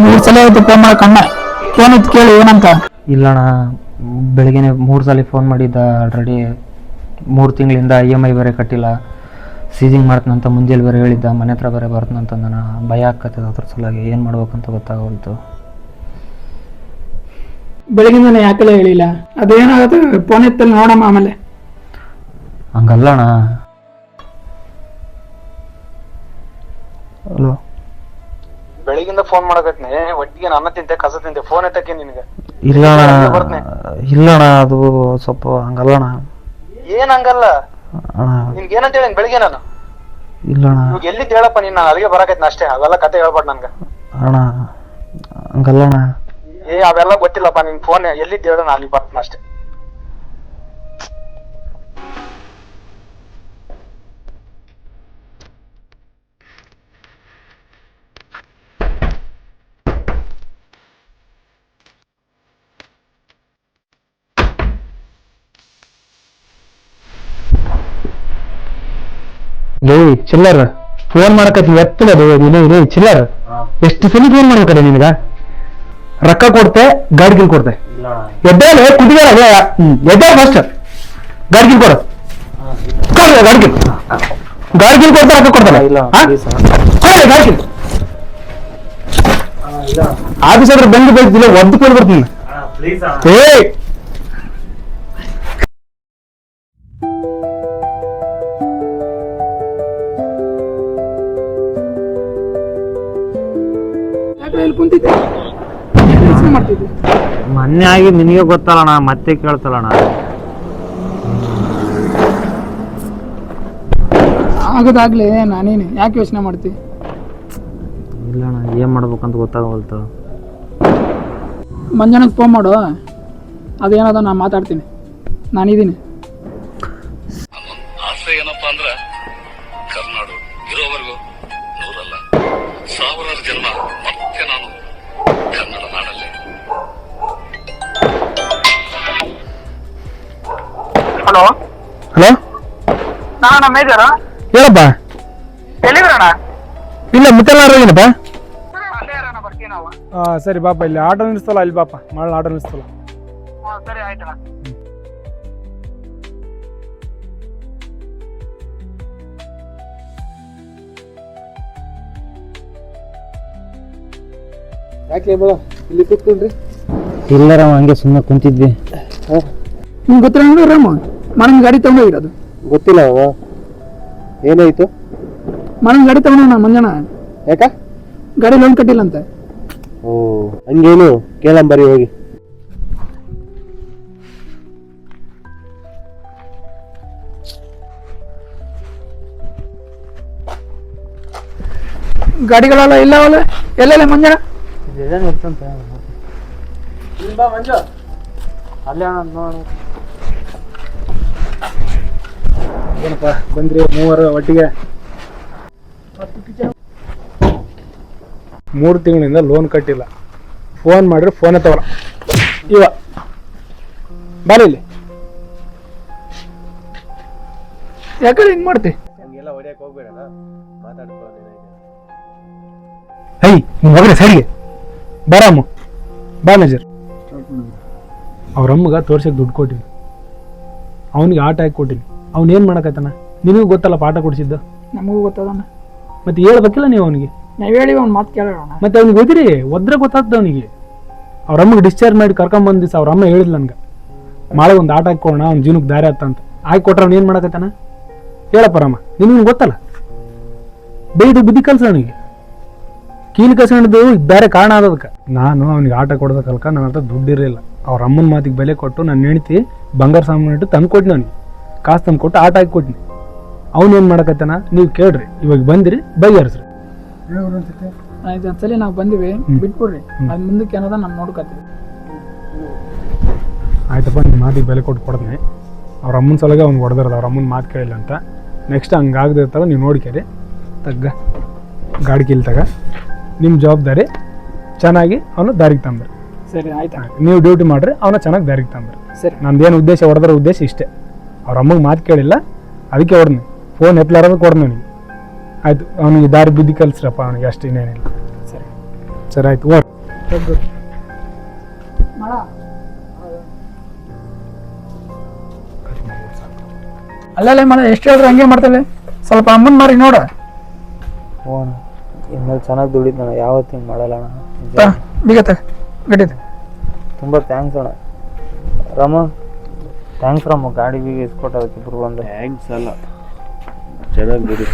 ಮೂರು ಸಲ ಆಯ್ತು ಫೋನ್ ಮಾಡಕಣ್ಣ, ಫೋನ್ ಇತ್ತು ಕೇಳಿ ಏನಂತ. ಇಲ್ಲಣ್ಣ, ಬೆಳಗ್ಗೆ 3 ಸಲ ಫೋನ್ ಮಾಡಿದ್ದ. ಆಲ್ರೆಡಿ 3 ತಿಂಗಳಿಂದ EMI ಬೇರೆ ಕಟ್ಟಿಲ್ಲ, ಸೀಸಿಂಗ್ ಮಾಡ್ತಾನಂತ ಮುಂಜಾನೆ ಬೇರೆ ಹೇಳಿದ್ದ, ಮನೆ ಹತ್ರ ಬೇರೆ ಬರ್ತಾನಂತ. ನಾನು ಭಯ ಆಗ್ತದೆ ಅದ್ರ ಸಲುವಾಗಿ ಏನು ಮಾಡ್ಬೇಕಂತ ಗೊತ್ತಾಗೋಲ್ತು. ಬೆಳಗಿಂದ ಯಾಕೆಲ್ಲ ಹೇಳಿಲ್ಲ, ಅದೇನಾಗುತ್ತೆ ಫೋನ್ ಎತ್ತಲ್ಲಿ ನೋಡಮ್ಮ ಆಮೇಲೆ. ಹಂಗಲ್ಲಣ್ಣ. ಹಲೋ, ಬೆಳಿಗಿಂದ ಫೋನ್ ಮಾಡಕತ್ನಿ, ಒಟ್ಟಿಗೆ ಅನ್ನ ತಿಂತೆ ಕಸ ತಿಂತೆ, ಫೋನ್ ಎತ್ತಕ್ಕೆ ನಿನಗೆ. ಇಲ್ಲಣ್ಣ ಅದು ಸ್ವಲ್ಪ ಹಂಗಲ್ಲಣ್ಣ. ಏನ್ ಹಂಗಲ್ಲ, ನಿನ್ಗೆ ಏನಂತ ಹೇಳಿ ಬೆಳಿಗ್ಗೆ ನಾನು ಇಲ್ಲಣ್ಣ. ಇವಾಗ ಎಲ್ಲಿದ್ದ ಹೇಳಪ್ಪ, ನೀನ್ ನಾನು ಅಲ್ಲಿಗೆ ಬರಕೈತ್ನ ಅಷ್ಟೇ, ಅವೆಲ್ಲ ಕತೆ ಹೇಳ್ಬಾರ್ದು ನನ್ಗ. ಅಣ್ಣ ಹಂಗಲ್ಲಣ್ಣ. ಅವೆಲ್ಲ ಗೊತ್ತಿಲ್ಲಪ್ಪ, ನಿನ್ ಫೋನ್ ಎಲ್ಲಿದ್ದ ಹೇಳ, ನಾನು ಅಲ್ಲಿ ಬರ್ತೀನಿ ಅಷ್ಟೇ. ಚಿಲ್ಲರ್ ಫೋನ್ ಮಾಡಕತ್ತಿ ಎತ್ತಲದು ಚಿಲ್ಲರ್. ಎಷ್ಟು ಸಲ ಫೋನ್ ಮಾಡ್ಬೇಕಲ್ಲ ನಿನಗ? ರೊಕ್ಕ ಕೊಡ್ತೆ, ಗಾಡಿ ಗಿಲ್ ಕೊಡ್ತೆ. ಎದ್ದೇಳೆ ಕುಡಿದಾರ ಎದ್ದ ಫಸ್ಟ್ ಗಾಡಿ ಗಿಲ್ ಕೊಡು. ಗಾಡಿ ಗಿಲ್ ಕೊಡ್ತಾ ರೊಕ್ಕ ಕೊಡ್ತಾನೆ. ಗಾಡಿ ಗಿಲ್ ಆಫೀಸ್ ಹತ್ರ ಬಂದು ಬೈತಿಲ್ಲ, ಒದ್ದು ಕೊಡ್ ಬರ್ತೀನಿ. ಮೊನ್ನೆ ಆಗಿ ನಿನಗೆ ಗೊತ್ತಲ್ಲಣ್ಣ, ಮತ್ತೆ ಕೇಳ್ತಲ್ಲಣ್ಣ. ಆಗೋದಾಗ್ಲಿ, ನಾನೇನು ಯಾಕೆ ಯೋಚನೆ ಮಾಡ್ತಿ? ಇಲ್ಲಣ್ಣ, ಏನ್ ಮಾಡ್ಬೇಕಂತ ಗೊತ್ತಾಗವಲ್ತು. ಮಂಜಾನಕ್ಕೆ ಫೋನ್ ಮಾಡು, ಅದೇನದ ನಾನು ಮಾತಾಡ್ತೀನಿ, ನಾನಿದ್ದೀನಿ. ಆಸೆ ಏನಪ್ಪಾ ಅಂದ್ರ ಕರ್ನಾಡು ಇರೋವರೆಗೂ 100 ಅಲ್ಲ 1000 ಜನ್ಮ ಮತ್ತೆ ನಾನು ಕನ್ನಡ ನಾಡಲ್ಲೇ. ಹಲೋ ಹಲೋ, ನಾನ ಮೇಜರ. ಹೇಳಪ್ಪ. ಎಲ್ಲಿದ್ರಣ್ಣ? ಇಲ್ಲ ಮುತ್ತೆಲ್ಲಾರೇನಪ್ಪ? ಅಲ್ಲೇ ಅಣ್ಣ, ಬರ್ತೀವಿ ನಾವು. ಸರಿ ಬಾಪ, ಇಲ್ಲಿ ಆಟೋ ನಿಲ್ಲಿಸ್ತಲ್ಲ, ಅಲ್ಲಿ ಬಾಪ, ಮಾಡಲ್ ಆಟೋ ನಿಲ್ಲಿಸ್ತಲ್ಲ. ಸರಿ ಆಯ್ತಣ್ಣ. ಯಾಕೆ ಇಲ್ಲಿ ಕೂತ್ಕೊಂಡ್ರಿ? ಇಲ್ಲರ ಹಂಗೆ ಸುಮ್ಮನೆ ಕುಂತಿದ್ವಿ. ನಿಮ್ಗೆ ಗೊತ್ತಿಲ್ಲ ರಾಮ, ಮನನ್ ಗಾಡಿ ತಗೊಂಡೋಗಿರೋದು. ಗೊತ್ತಿಲ್ಲ ಅವ, ಏನಾಯ್ತು? ಮನನ್ ಗಾಡಿ ತಗೊಂಡ ಮಂಜಾನ. ಯಾಕ? ಗಾಡಿ ಲೋನ್ ಕಟ್ಟಿಲ್ಲ ಅಂತ. ಓ ಹಂಗೇನು, ಕೇಳಂಬರಿ ಹೋಗಿ. ಗಾಡಿಗಳೆಲ್ಲ ಇಲ್ಲ ಅವಲ್ಲ, ಎಲ್ಲೆಲ್ಲ ಮಂಜಾನ? ಅಲ್ಲೇ ಏನಪ್ಪ ಬಂದ್ರಿ ಮೂವರು ಒಟ್ಟಿಗೆ? 3 ತಿಂಗಳಿಂದ ಲೋನ್ ಕಟ್ಟಿಲ್ಲ, ಫೋನ್ ಮಾಡ್ರೆ ಫೋನೇ ತಗೊಳ. ಇವ ಬಾರಿ ಇಲ್ಲಿ. ಯಾಕಂದ್ರೆ ಹಿಂಗ್ ಮಾಡ್ತಿ? ಹಂಗೆಲ್ಲ ಹೊಡಿಯಕ್ಕೆ ಹೋಗ್ಬೇಡ, ಮಾತಾಡ್ಕೊಳ್ಳೋದು. ಹೈ ಹೋಗ್ರೆ ಸರಿಗೆ ಬರಾಮು ಬಾ ನಜರ್. ಅವ್ರ ಅಮ್ಮಗ ತೋರ್ಸಕ್ಕೆ ದುಡ್ಡು ಕೊಟ್ಟಿನಿ, ಅವನಿಗೆ ಆಟ ಹಾಕಿ ಕೊಟ್ಟಿನಿ. ಅವ್ನೇನು ಮಾಡಕತ್ತಾನ ನಿನಗೂ ಗೊತ್ತಲ್ಲ, ಪಾಠ ಕೊಡಿಸಿದ್ದು. ನಮಗೂ ಗೊತ್ತದಣ್ಣ, ಮತ್ತೆ ಹೇಳ್ಬೇಕಿಲ್ಲ ನೀವು ಅವನಿಗೆ. ನಾವ್ ಹೇಳಿ ಅವ್ನ ಮಾತು ಕೇಳೋಣ. ಮತ್ತೆ ಅವ್ನಿಗೆ ಓದಿರಿ ಒದ್ರೆ ಗೊತ್ತಾಗ್ತದ ಅವನಿಗೆ. ಅವ್ರ ಅಮ್ಮಗೆ ಡಿಸ್ಚಾರ್ಜ್ ಮಾಡಿ ಕರ್ಕೊಂಡ್ ದಿವಸ ಅವ್ರ ಅಮ್ಮ ಹೇಳಿದ್ಲ ನನ್ಗೆ, ಮಾಳೆ ಒಂದು ಆಟ ಹಾಕೋಣ, ಅವ್ನ ಜೀವನಕ್ಕೆ ದಾರಿ ಆತ ಅಂತ. ಹಾಕಿ ಕೊಟ್ರೆ ಅವ್ನು ಏನು ಮಾಡಕತ್ತಾನ ಹೇಳಪ್ಪ ರಾಮ, ನಿನಗೆ ಗೊತ್ತಲ್ಲ. ಬೈದು ಬುದ್ಧಿ ಕಲ್ಸ ಅವನಿಗೆ, ಕೀಲು ಕಸ್ಕೊಂಡಿದ್ದು ಬೇರೆ ಕಾರಣ ಆದದಕ್ಕೆ. ನಾನು ಅವ್ನಿಗೆ ಆಟ ಕೊಡೋದಕ್ಕಲ್ಕ ನನ್ನ ಹತ್ರ ದುಡ್ಡಿರಲಿಲ್ಲ. ಅವ್ರ ಅಮ್ಮನ ಮಾತಿಗೆ ಬೆಲೆ ಕೊಟ್ಟು ನನ್ನ ಹೆಂಡತಿ ಬಂಗಾರ ಸಾಮಾನು ಇಟ್ಟು ತಂದು ಕೊಟ್ಟಿನಿ, ಅವ್ನಿಗೆ ಕಾಸು ತಂದು ಕೊಟ್ಟು ಆಟ ಹಾಕಿ ಕೊಟ್ಟಿನಿ. ಅವ್ನೇನು ಮಾಡಕತ್ತಾನ ನೀವು ಕೇಳ್ರಿ, ಇವಾಗ ಬಂದಿರಿ ಬಗೆಹರಿಸ್ರಿ. ಆಯ್ತು, ಒಂದ್ಸಲಿ ನಾವು ಬಂದಿವಿ, ಬಿಟ್ಬಿಡ್ರಿ. ಅದ್ ಮುಂದಕ್ಕೆ ಏನದ ನಾವು ನೋಡ್ಕೊತೀವಿ. ಆಯ್ತಪ್ಪ, ನಿಮ್ಮ ಮಾತಿಗೆ ಬೆಲೆ ಕೊಟ್ಟು ಕೊಡ್ತೀನಿ. ಅವ್ರ ಅಮ್ಮನ ಸಲಗೆ ಅವ್ನು ಹೊಡೆದಿರೋದು, ಅವ್ರ ಅಮ್ಮನ ಮಾತು ಕೇಳಿಲ್ಲ ಅಂತ. ನೆಕ್ಸ್ಟ್ ಹಂಗಾಗದಿರ್ತಾರ ನೀವು ನೋಡ್ಕೇರಿ. ತಗ್ಗ ಗಾಡಿ ಕೀಲ್ ತಗ, ನಿಮ್ಮ ಜವಾಬ್ದಾರಿ ಚೆನ್ನಾಗಿ ಅವನು ದಾರಿಗೆ ತಂದ್ರಿ. ಸರಿ ಆಯ್ತಾ, ನೀವು ಡ್ಯೂಟಿ ಮಾಡ್ರಿ, ಅವನ ಚೆನ್ನಾಗಿ ದಾರಿಗೆ ತಂದ್ರಿ. ಸರಿ. ನಂದೇನು ಉದ್ದೇಶ, ಹೊಡೆದ್ರ ಉದ್ದೇಶ ಇಷ್ಟೇ. ಅವ್ರ ಅಮ್ಮಗೆ ಮಾತು ಕೇಳಿಲ್ಲ, ಅದಕ್ಕೆ ಹೊಡ್ನಿ. ಫೋನ್ ಎತ್ತಲಾರದ ಕೊಡ್ದು ನನಗೆ. ಆಯ್ತು, ಅವನಿಗೆ ದಾರಿ ಬುದ್ಧಿ ಕಲಿಸ್ರಪ್ಪ ಅವನಿಗೆ, ಅಷ್ಟು ಇನ್ನೇನಿಲ್ಲ. ಸರಿ ಸರಿ ಆಯ್ತು, ಓಡ್. ಅಲ್ಲೇ ಮಳೆ ಎಷ್ಟು ಹೇಳಿದ್ರು ಹಂಗೆ ಮಾಡ್ತಾಳೆ. ಸ್ವಲ್ಪ ಅಮ್ಮನ್ ಮಾರಿ ನೋಡ. ಓಣ ಇನ್ಮೇಲೆ ಚೆನ್ನಾಗಿ ದುಡಿದ್ನಣ್ಣ, ಯಾವತ್ತು ಹಿಂಗೆ ಮಾಡಲ್ಲ ಅಣ್ಣ. ಬಿಗತ್ತ ಗಟ್ಟಿದೆ. ತುಂಬ ಥ್ಯಾಂಕ್ಸ್ ಅಣ್ಣ. ರಾಮ, ಥ್ಯಾಂಕ್ಸ್ ರಾಮ, ಗಾಡಿ ಬೀಗ ಇಸ್ಕೊಟ್ಟೋದಕ್ಕೆ ಇಬ್ರು ಬಂದು. ಥ್ಯಾಂಕ್ಸ್ ಅಲ್ಲ, ಚೆನ್ನಾಗಿ ದುಡಿ.